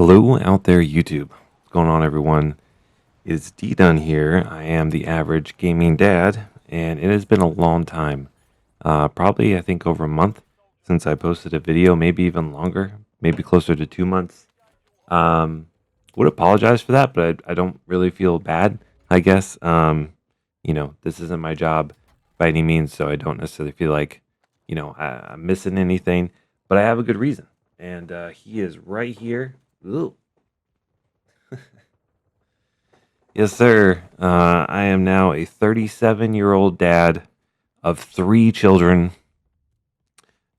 Hello out there, YouTube. What's going on, everyone? It's D Done here. I am the average gaming dad, and it has been a long time. Probably, I think, over a month since I posted a video, maybe even longer, maybe closer to 2 months. Um, would apologize for that, but I don't really feel bad, I guess. This isn't my job by any means, so I don't necessarily feel like, I'm missing anything, but I have a good reason. And he is right here. Ooh. Yes, sir. I am now a 37-year-old dad of three children.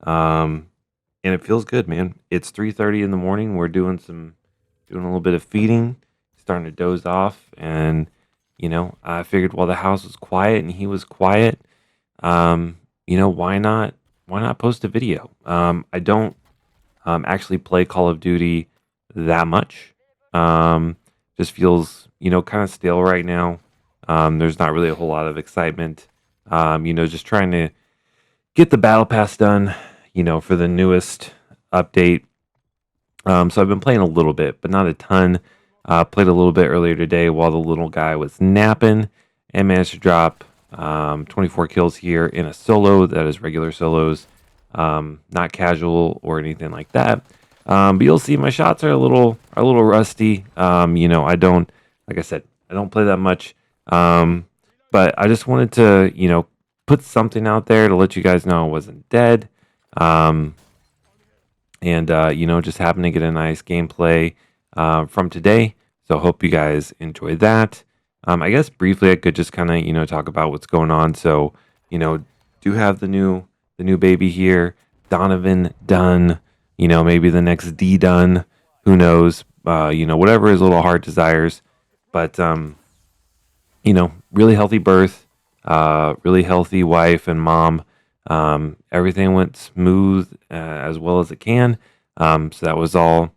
Um, and it feels good, man. It's 3:30 in the morning. We're doing a little bit of feeding, starting to doze off, and I figured while the house was quiet and he was quiet, why not post a video? I don't actually play Call of Duty that much. Just feels, kind of stale right now. There's not really a whole lot of excitement. Just trying to get the battle pass done, for the newest update. So I've been playing a little bit, but not a ton. Played a little bit earlier today while the little guy was napping and managed to drop 24 kills here in a solo that is regular solos, not casual or anything like that. But you'll see my shots are a little rusty. I don't, like I said, I don't play that much. But I just wanted to, put something out there to let you guys know I wasn't dead. Um, and just happened to get a nice gameplay from today. So hope you guys enjoyed that. I guess briefly I could just kind of talk about what's going on. So do have the new baby here, Donovan Dunn. Maybe the next D Dunn. Who knows? Whatever his little heart desires. But really healthy birth, really healthy wife and mom. Everything went smooth as well as it can. So that was all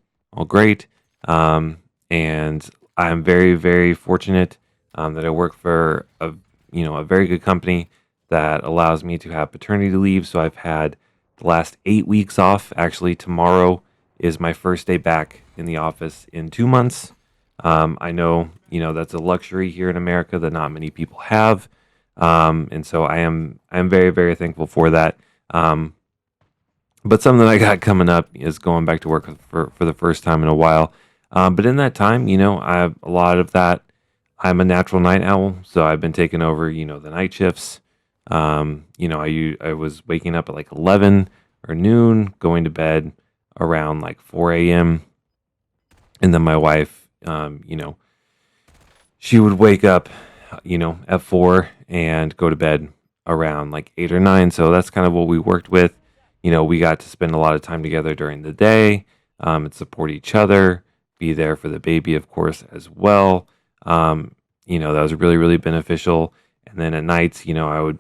great. And I'm very, very fortunate that I work for a very good company that allows me to have paternity leave. So I've had the last 8 weeks off. Actually, tomorrow is my first day back in the office in 2 months. I know, that's a luxury here in America that not many people have. And so I am very, very thankful for that. But something that I got coming up is going back to work for the first time in a while. But in that time, I have a lot of that. I'm a natural night owl, so I've been taking over, the night shifts. I was waking up at like 11 or noon, going to bed around like 4 a.m. And then my wife, she would wake up, at 4 and go to bed around like 8 or 9. So that's kind of what we worked with. We got to spend a lot of time together during the day, and support each other, be there for the baby, of course, as well. That was really, really beneficial. And then at nights, I would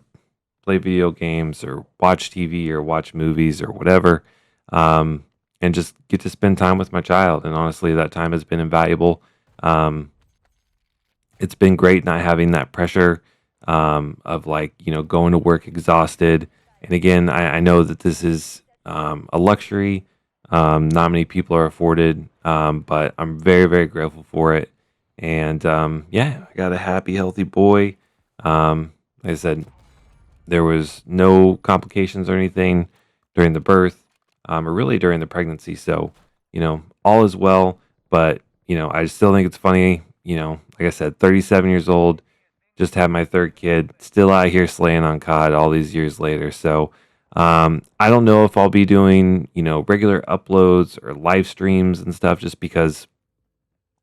play video games or watch TV or watch movies or whatever, and just get to spend time with my child. And honestly, that time has been invaluable. Um, it's been great not having that pressure of like going to work exhausted. And again, I know that this is a luxury not many people are afforded, but I'm very, very grateful for it. And yeah, I got a happy, healthy boy. Like I said, there was no complications or anything during the birth, or really during the pregnancy. So all is well. But I still think it's funny. Like I said, 37 years old, just had my third kid, still out here slaying on COD all these years later. So I don't know if I'll be doing regular uploads or live streams and stuff, just because.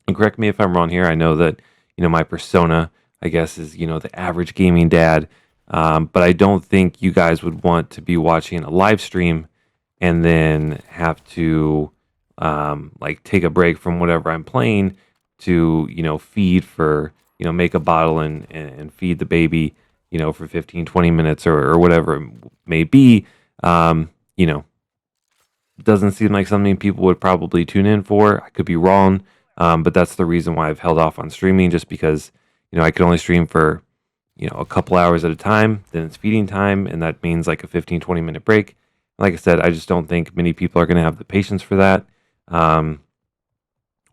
And correct me if I'm wrong here. I know that my persona, I guess, is the average gaming dad. But I don't think you guys would want to be watching a live stream and then have to like take a break from whatever I'm playing to feed for make a bottle and feed the baby for 15, 20 minutes or whatever it may be. um you know doesn't seem like something people would probably tune in for. I could be wrong, but that's the reason why I've held off on streaming, just because I could only stream for a couple hours at a time. Then it's feeding time, and that means like a 15, 20 minute break. Like I said, I just don't think many people are going to have the patience for that. um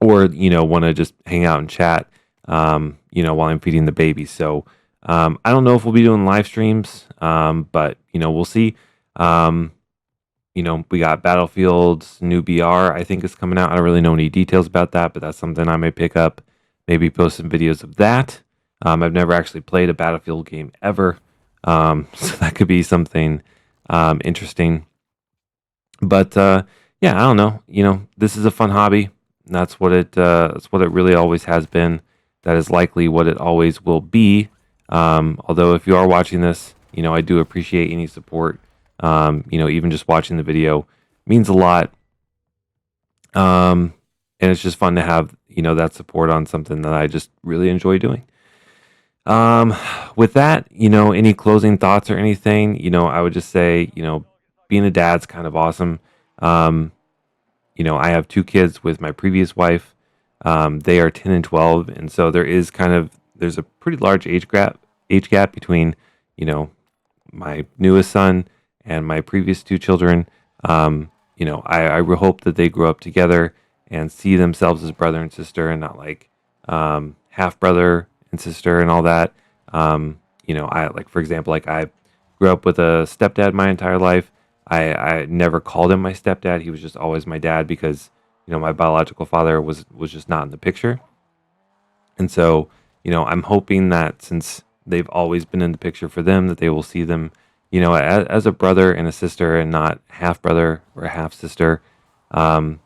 or want to just hang out and chat, while I'm feeding the baby. So I don't know if we'll be doing live streams, but we'll see. Um, we got Battlefield's new BR, I think, is coming out. I don't really know any details about that, but that's something I may pick up. Maybe post some videos of that. I've never actually played a Battlefield game ever, so that could be something interesting. But yeah, I don't know. This is a fun hobby. That's what it. That's what it really always has been. That is likely what it always will be. Although, if you are watching this, I do appreciate any support. Even just watching the video means a lot. And it's just fun to have that support on something that I just really enjoy doing. Um, with that, any closing thoughts or anything, I would just say, being a dad's kind of awesome. Um, I have two kids with my previous wife. They are 10 and 12, and so there's a pretty large age gap between, you know, my newest son and my previous two children. I hope that they grow up together and see themselves as brother and sister, and not like half brother and sister and all that. I like, for example, like I grew up with a stepdad my entire life. I never called him my stepdad. He was just always my dad because my biological father was just not in the picture. And so I'm hoping that since they've always been in the picture for them, that they will see them as a brother and a sister, and not half brother or half sister. Um,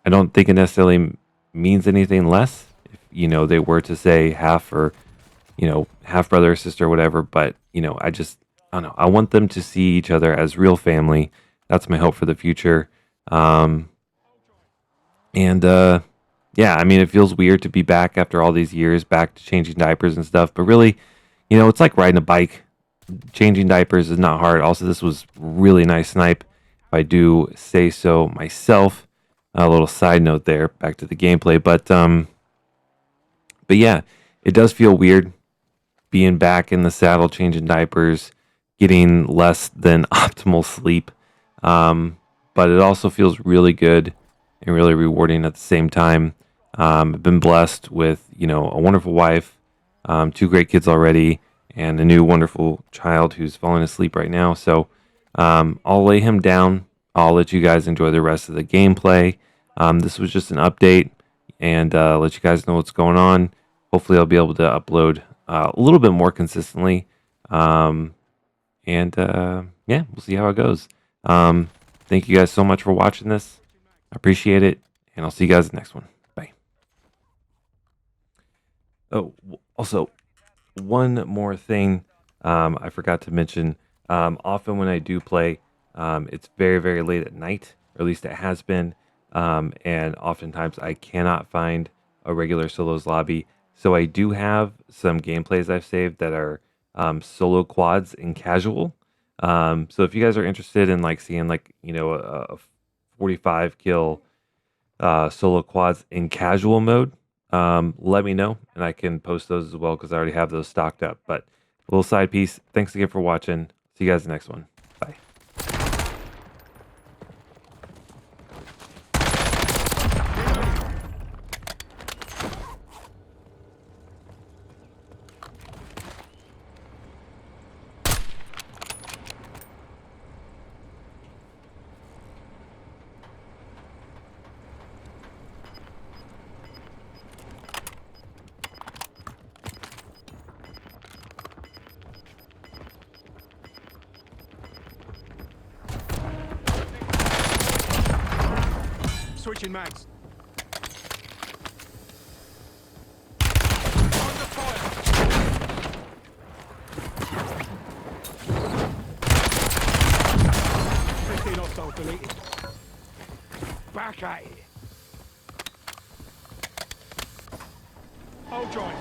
I don't think it necessarily means anything less if they were to say half, or half brother or sister or whatever. But I don't know. I want them to see each other as real family. That's my hope for the future. Um, and yeah, I mean, it feels weird to be back after all these years, back to changing diapers and stuff. But really, it's like riding a bike. Changing diapers is not hard. Also, this was really nice snipe, if I do say so myself. A little side note there, back to the gameplay. But yeah, it does feel weird being back in the saddle, changing diapers, getting less than optimal sleep. Um, but it also feels really good and really rewarding at the same time. I've been blessed with, a wonderful wife, two great kids already, and a new wonderful child who's falling asleep right now. So I'll lay him down. I'll let you guys enjoy the rest of the gameplay. This was just an update, and let you guys know what's going on. Hopefully, I'll be able to upload a little bit more consistently. Um, and yeah, we'll see how it goes. Thank you guys so much for watching this. I appreciate it, and I'll see you guys in the next one. Bye. Oh, also, one more thing I forgot to mention. Often when I do play, it's very, very late at night, or at least it has been. And oftentimes I cannot find a regular solos lobby. So I do have some gameplays I've saved that are solo quads in casual. So if you guys are interested in like seeing like a 45 kill solo quads in casual mode, let me know and I can post those as well because I already have those stocked up. But a little side piece. Thanks again for watching. See you guys in the next one. Bye. Switching mags. Under fire. 15 hostiles deleted. Back at it. Hold drive.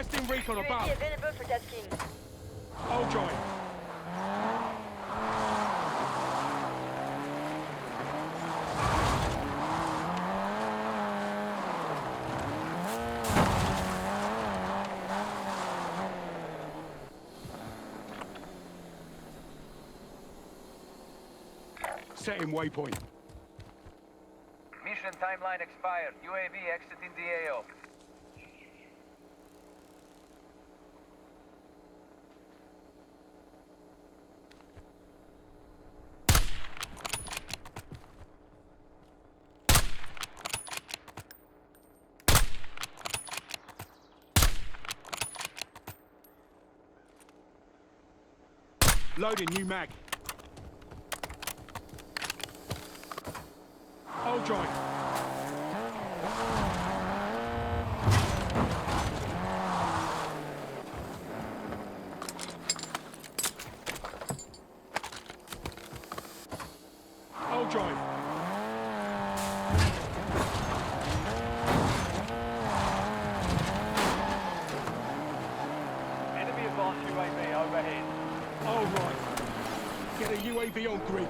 Requesting recon UAV above. available for tasking. I'll join. Setting waypoint. Mission timeline expired. UAV exiting the AO. Loading new mag. I'll join. I'll join. Enemy advanced UAV overhead. All right. Get a UAV on grid.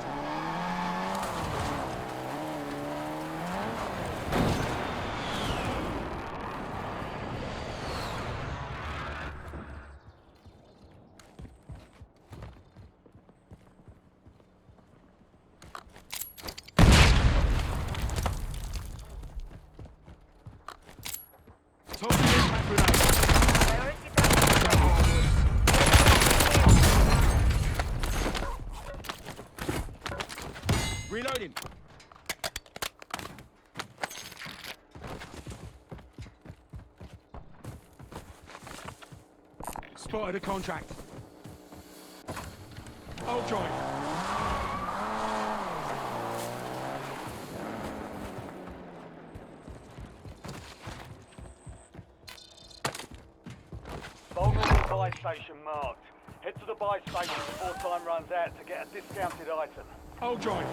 Tossing impact grenade. Priority package. Reloading. Spotted a contract. I'll join. Vulnerable buy station marked. Head to the buy station before time runs out to get a discounted item. I'll join.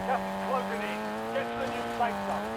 Gas is closing in. Get to the new safe zone.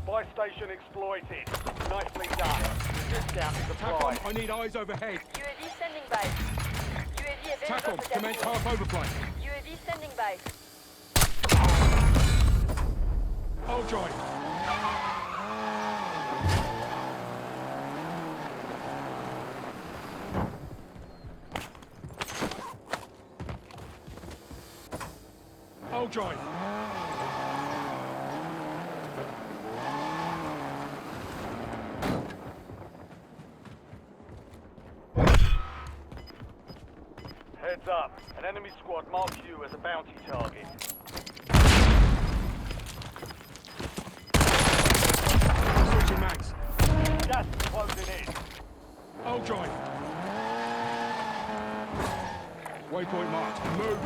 Buy station exploited. Nicely done. Discount is applied. TACOM, I need eyes overhead. UAV standing by. UAV available TACOM, for commence tasking. half overflight. UAV standing by. I'll join. I'll join. Heads up. An enemy squad marks you as a bounty target. Switching mags. Gas is closing in. I'll join. Waypoint marked. Move.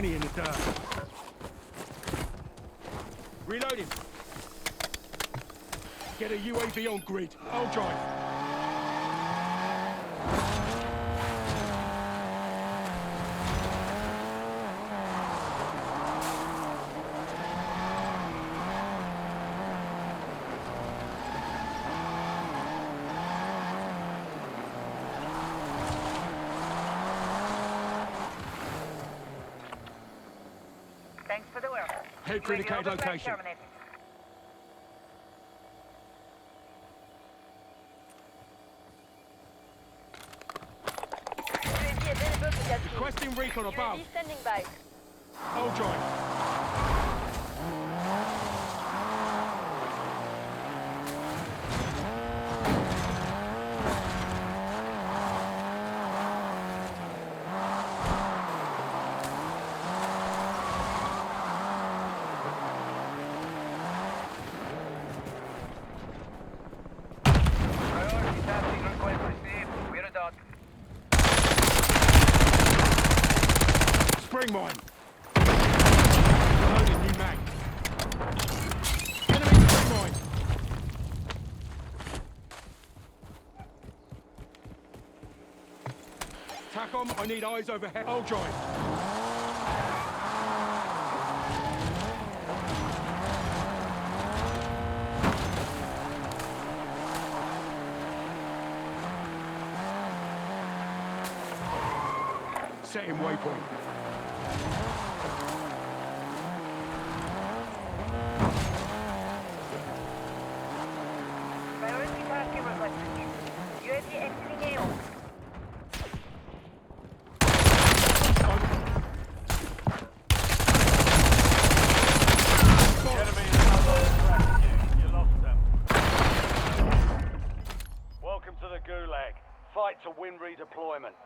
In the dirt. Reloading. Get a UAV on grid. I'll join. Thanks for the work. Head for indicated location. Sending recon above. UAV standing by. All joint. Priority tasking request received. We're done. Spring mine. Loading new mag. Enemy spring mine. TACOM, I need eyes overhead. All joint. Setting waypoint. Priority tasking request received. UAV exiting AO. Enemy is tracking you. You lost them. Welcome to the Gulag. Fight to win redeployment.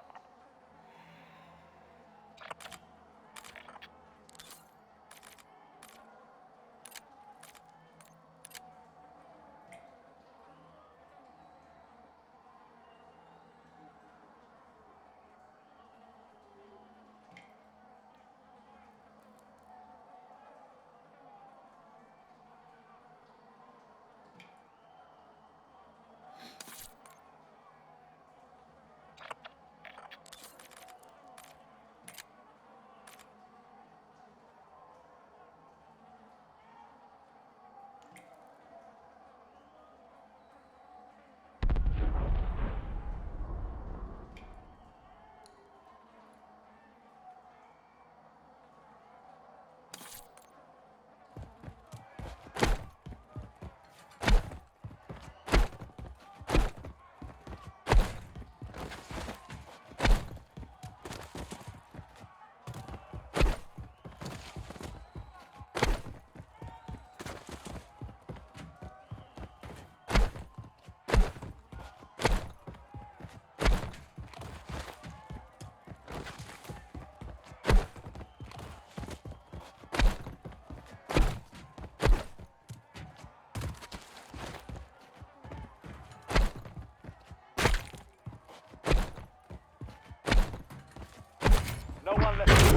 No one left in place.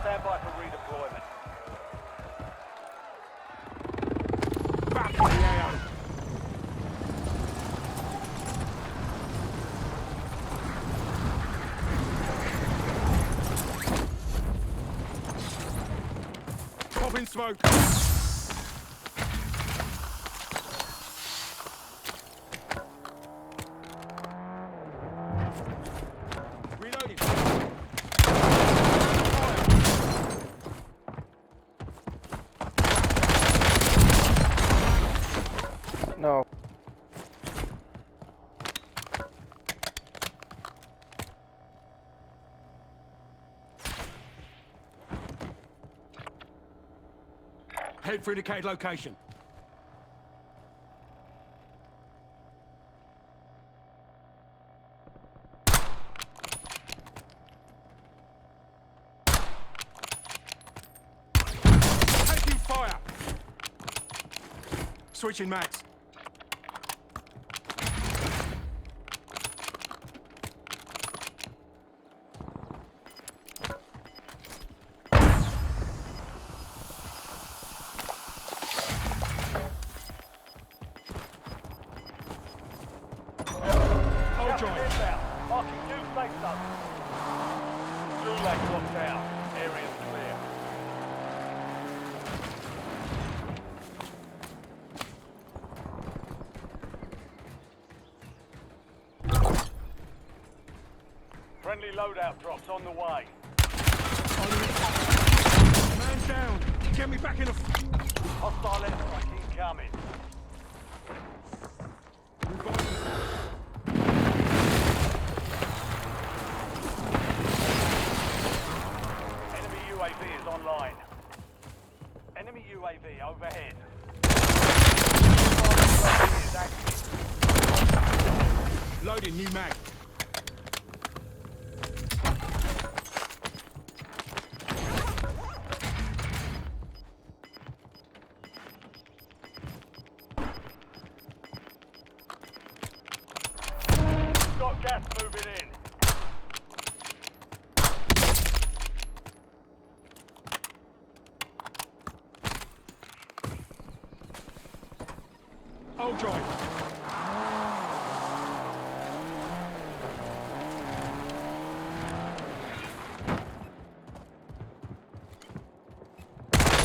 Stand by for redeployment. Back to the AO. Popping smoke. Reloading. No. Head for indicated location. Taking fire. Switching mags. All joint. Inbound. Marking new safe zone. Gulag locked down. Area's clear. Friendly loadout drops on the way. Man down. Get me back in the... Hostile airstrike incoming. UAV overhead. Is active. Loading new mag. Got gas moving in. I'll drive.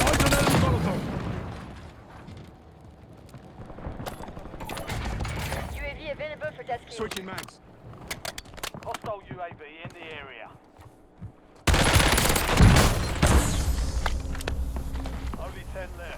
Eyes on enemy Molotov. UAV available for tasking. Switching mags. Hostile UAV in the area. Only 10 left.